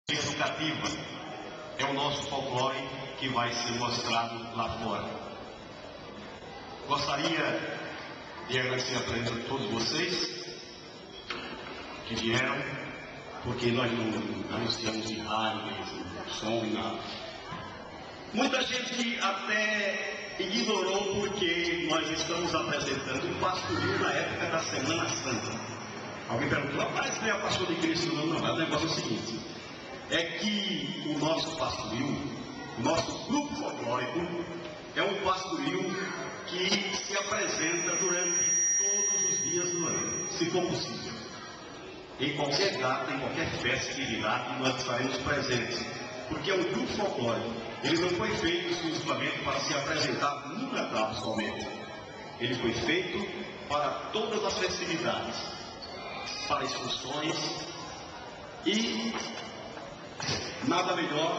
educativa. É o nosso folclore que vai ser mostrado lá fora. Gostaria de agradecer a presença de todos vocês que vieram, porque nós não anunciamos em rádio, nem som, nem nada. Muita gente até ignorou porque nós estamos apresentando um pastoril na época da Semana Santa. Alguém perguntou, rapaz, não é pastor de Cristo? Não, não, o negócio é o seguinte, é que o nosso pastoril, o nosso grupo folclórico, é um pastoril que se apresenta durante todos os dias do ano, se for possível. Em qualquer data, em qualquer festividade, nós estaremos presentes, porque é um grupo folclórico. Ele não foi feito exclusivamente para se apresentar no Natal somente. Ele foi feito para todas as festividades, para excursões, e nada melhor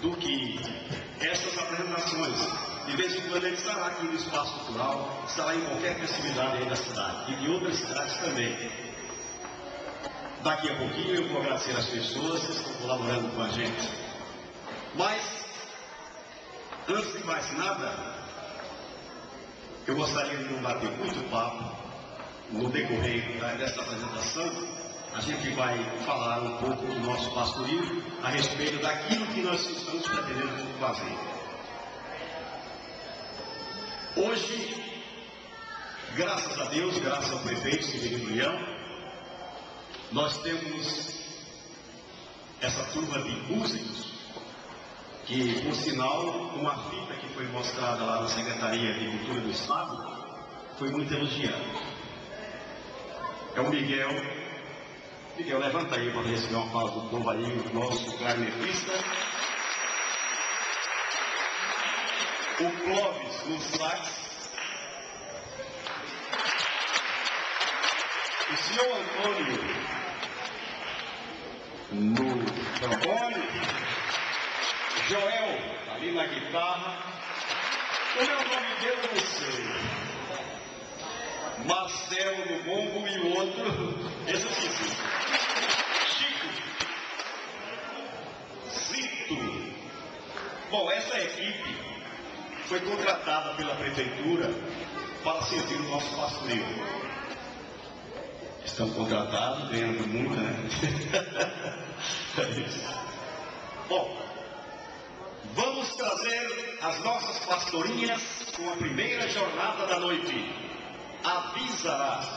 do que essas apresentações. De vez em quando ele estará aqui no Espaço Cultural, estará em qualquer festividade aí da cidade e de outras cidades também. Daqui a pouquinho eu vou agradecer as pessoas que estão colaborando com a gente. Mas, antes de mais nada, eu gostaria de não bater muito papo no decorrer dessa apresentação. A gente vai falar um pouco do nosso pastoril a respeito daquilo que nós estamos pretendendo fazer. Hoje, graças a Deus, graças ao prefeito Severino Leão, nós temos essa turma de músicos que, por sinal, uma fita que foi mostrada lá na Secretaria de Cultura do Estado foi muito elogiada. É o Miguel, levanta aí para receber uma fala do povo aí, o nosso clarinetista. O Clóvis no sax. O senhor Antônio no trombone. Joel ali na guitarra. Como é o nome dele, eu não sei. Marcelo no bombo e o outro, esse eu esqueci. Chico. Zito. Bom, essa equipe foi contratada pela prefeitura para servir o nosso pastoril. Estão contratados, ganhando muito, né? Bom, vamos trazer as nossas pastorinhas com a primeira jornada da noite. Avisarás.